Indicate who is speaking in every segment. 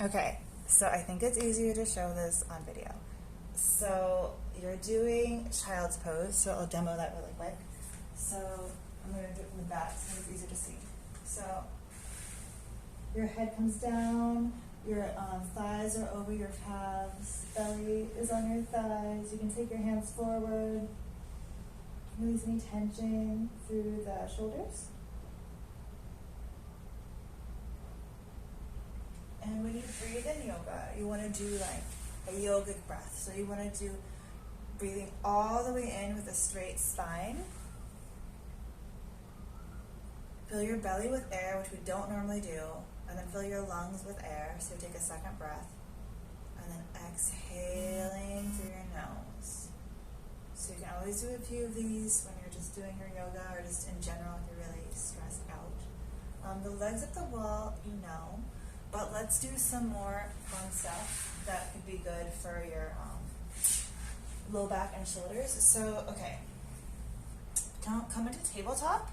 Speaker 1: Okay, so I think it's easier to show this on video. So you're doing child's pose, so I'll demo that really quick. So I'm going to do it from the back so it's easier to see. So your head comes down, your thighs are over your calves, belly is on your thighs. You can take your hands forward, release any tension through the shoulders. And when you breathe in yoga, you want to do like a yogic breath. So you want to do breathing all the way in with a straight spine. Fill your belly with air, which we don't normally do, and then fill your lungs with air. So take a second breath, and then exhaling through your nose. So you can always do a few of these when you're just doing your yoga or just in general if you're really stressed out. The legs up the wall, you know. But let's do some more fun stuff that could be good for your low back and shoulders. So, okay, come into tabletop,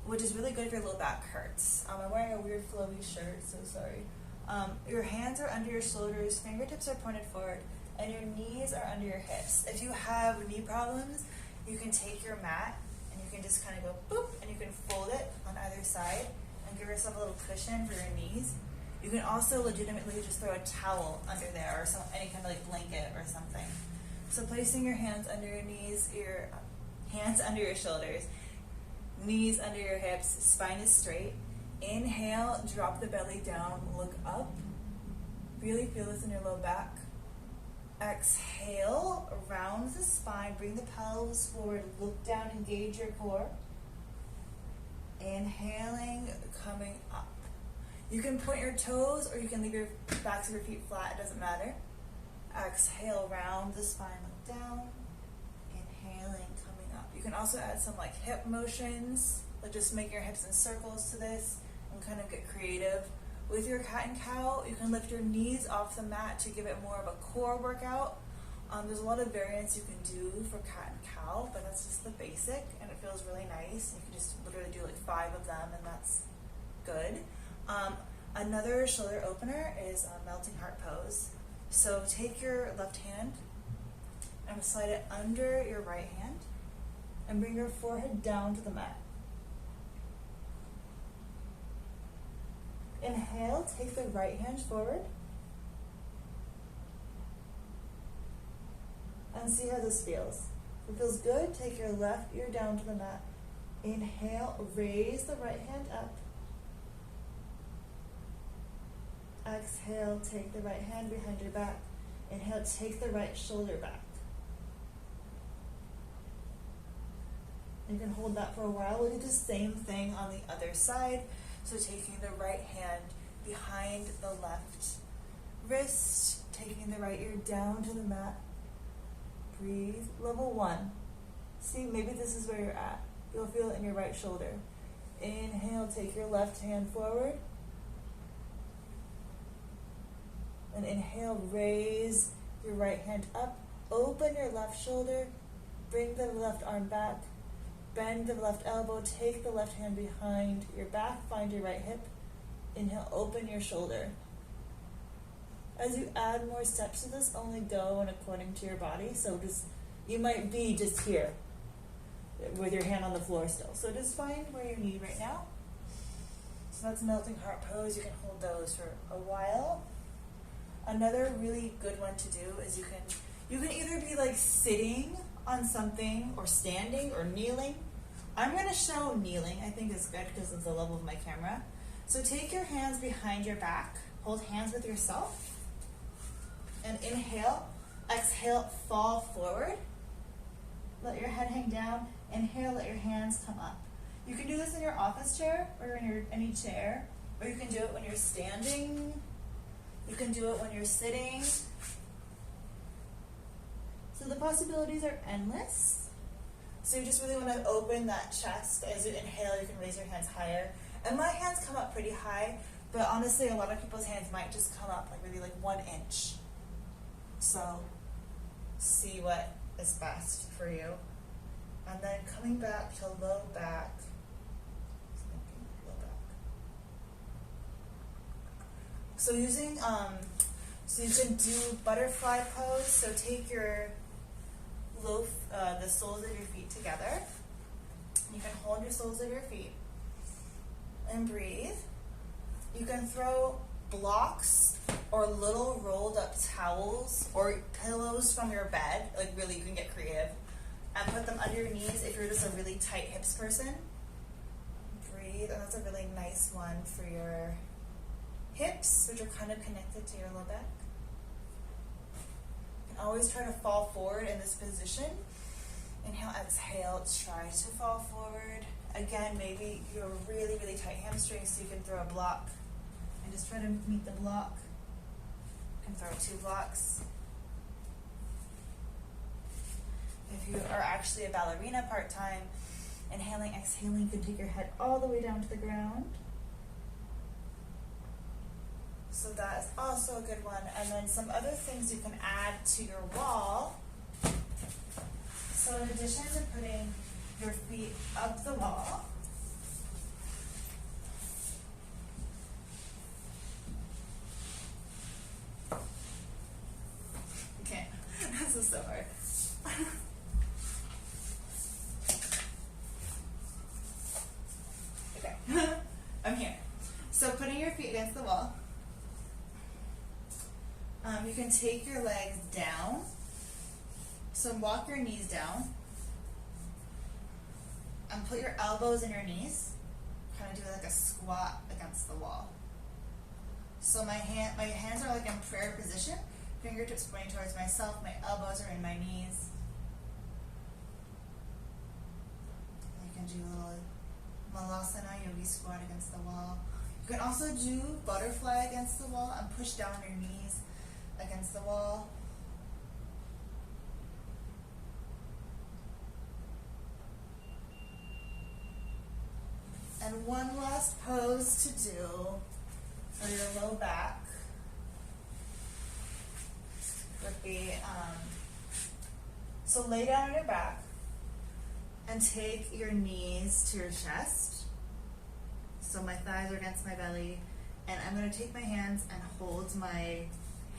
Speaker 1: which is really good if your low back hurts. I'm wearing a weird flowy shirt, so sorry. Your hands are under your shoulders, fingertips are pointed forward, and your knees are under your hips. If you have knee problems, you can take your mat and you can just kind of go boop, and you can fold it on either side and give yourself a little cushion for your knees. You can also legitimately just throw a towel under there or any kind of like blanket or something. So placing your hands under your knees, your hands under your shoulders, knees under your hips, spine is straight. Inhale, drop the belly down, look up. Really feel this in your low back. Exhale, round the spine, bring the pelvis forward, look down, engage your core. Inhaling, coming up. You can point your toes or you can leave your backs of your feet flat, it doesn't matter. Exhale, round the spine, look down. Inhaling, coming up. You can also add some like hip motions, like just make your hips in circles to this and kind of get creative. With your cat and cow, you can lift your knees off the mat to give it more of a core workout. There's a lot of variants you can do for cat and cow, but that's just the basic and it feels really nice. You can just literally do like 5 of them and that's good. Another shoulder opener is a melting heart pose. So take your left hand and slide it under your right hand and bring your forehead down to the mat. Inhale, take the right hand forward and see how this feels. If it feels good, take your left ear down to the mat. Inhale, raise the right hand up. Exhale, take the right hand behind your back. Inhale, take the right shoulder back. You can hold that for a while. We'll do the same thing on the other side. So taking the right hand behind the left wrist, taking the right ear down to the mat. Breathe. Level 1. See, maybe this is where you're at. You'll feel it in your right shoulder. Inhale, take your left hand forward. And inhale, raise your right hand up, open your left shoulder, bring the left arm back, bend the left elbow, take the left hand behind your back, find your right hip. Inhale, open your shoulder. As you add more steps to this, only go and according to your body. So you might be just here with your hand on the floor still. So just find where you need right now. So that's melting heart pose. You can hold those for a while. Another really good one to do is you can either be like sitting on something or standing or kneeling. I'm going to show kneeling. I think it's good because of the level of my camera. So take your hands behind your back. Hold hands with yourself. And inhale. Exhale, fall forward. Let your head hang down. Inhale, let your hands come up. You can do this in your office chair or in any chair. Or you can do it when you're standing. You can do it when you're sitting. So the possibilities are endless. So you just really want to open that chest. As you inhale, you can raise your hands higher. And my hands come up pretty high, but honestly, a lot of people's hands might just come up like maybe like 1 inch. So see what is best for you. And then coming back to low back. So using, so you can do butterfly pose. So take your the soles of your feet together. You can hold your soles of your feet and breathe. You can throw blocks or little rolled up towels or pillows from your bed, like really you can get creative, and put them under your knees if you're just a really tight hips person. Breathe, and that's a really nice one for your hips, which are kind of connected to your low back. You can always try to fall forward in this position. Inhale, exhale, try to fall forward. Again, maybe you have a really, really tight hamstring, so you can throw a block and just try to meet the block. You can throw 2 blocks. If you are actually a ballerina part-time, inhaling, exhaling, you can take your head all the way down to the ground. So that is also a good one. And then some other things you can add to your wall. So in addition to putting your feet up the wall, okay, this is so hard. Okay, I'm here. So putting your feet against the wall, you can take your legs down. So walk your knees down and put your elbows in your knees. Kind of do like a squat against the wall. So my hands are like in prayer position. Fingertips pointing towards myself. My elbows are in my knees. You can do a little malasana, yogi squat against the wall. You can also do butterfly against the wall and push down your knees against the wall. And one last pose to do for your low back would be, so lay down on your back and take your knees to your chest. So my thighs are against my belly, and I'm going to take my hands and hold my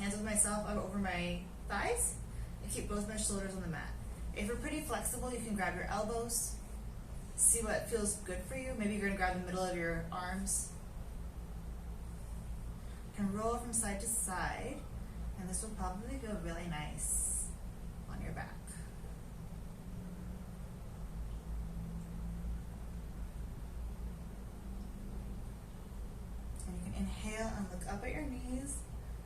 Speaker 1: hands with myself over my thighs and keep both my shoulders on the mat. If you're pretty flexible, you can grab your elbows. See what feels good for you. Maybe you're going to grab the middle of your arms. You can roll from side to side, and this will probably feel really nice on your back. And you can inhale and look up at your knees.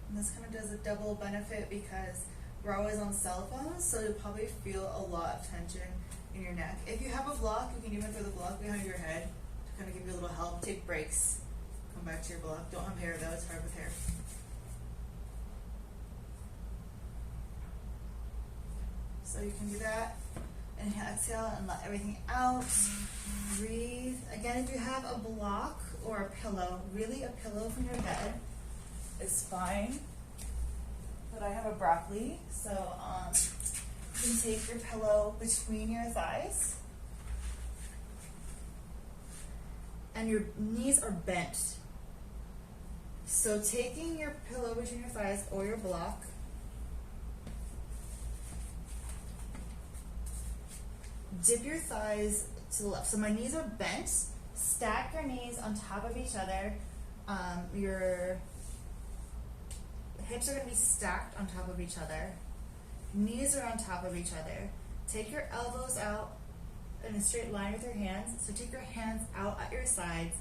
Speaker 1: And this kind of does a double benefit because we're always on cell phones, so you'll probably feel a lot of tension in your neck. If you have a block, you can even throw the block behind your head to kind of give you a little help. Take breaks. Come back to your block. Don't have hair though, it's hard with hair. So you can do that. Inhale, exhale, and let everything out. Breathe. Again, if you have a block or a pillow, really a pillow from your bed is fine. But I have a broccoli, so you can take your pillow between your thighs, and your knees are bent. So taking your pillow between your thighs or your block, dip your thighs to the left. So my knees are bent. Stack your knees on top of each other. Your hips are going to be stacked on top of each other. Knees are on top of each other. Take your elbows out in a straight line with your hands. So take your hands out at your sides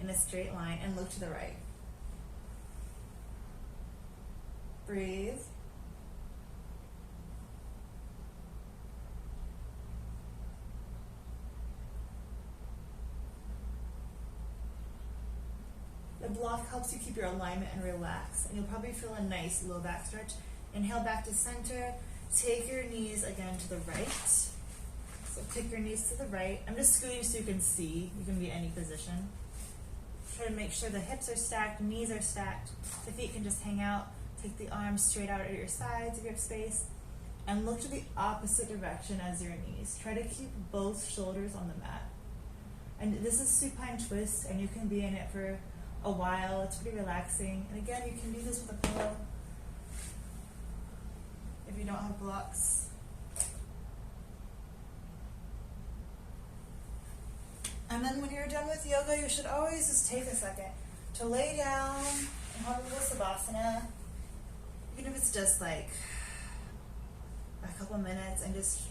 Speaker 1: in a straight line and look to the right. Breathe. The block helps you keep your alignment and relax, and you'll probably feel a nice low back stretch. Inhale back to center. Take your knees again to the right. So kick your knees to the right. I'm just scooting so you can see. You can be any position. Try to make sure the hips are stacked, knees are stacked. The feet can just hang out. Take the arms straight out at your sides if you have space. And look to the opposite direction as your knees. Try to keep both shoulders on the mat. And this is supine twist, and you can be in it for a while. It's pretty relaxing. And again, you can do this with a pillow if you don't have blocks. And then when you're done with yoga, you should always just take a second to lay down and have a little savasana, even if it's just like a couple minutes, and just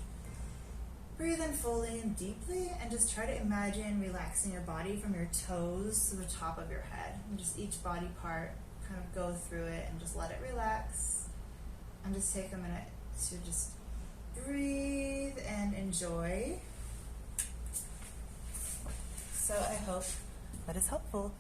Speaker 1: breathe in fully and deeply, and just try to imagine relaxing your body from your toes to the top of your head, and just each body part kind of go through it and just let it relax, and just take a minute to just breathe and enjoy. So I hope that is helpful.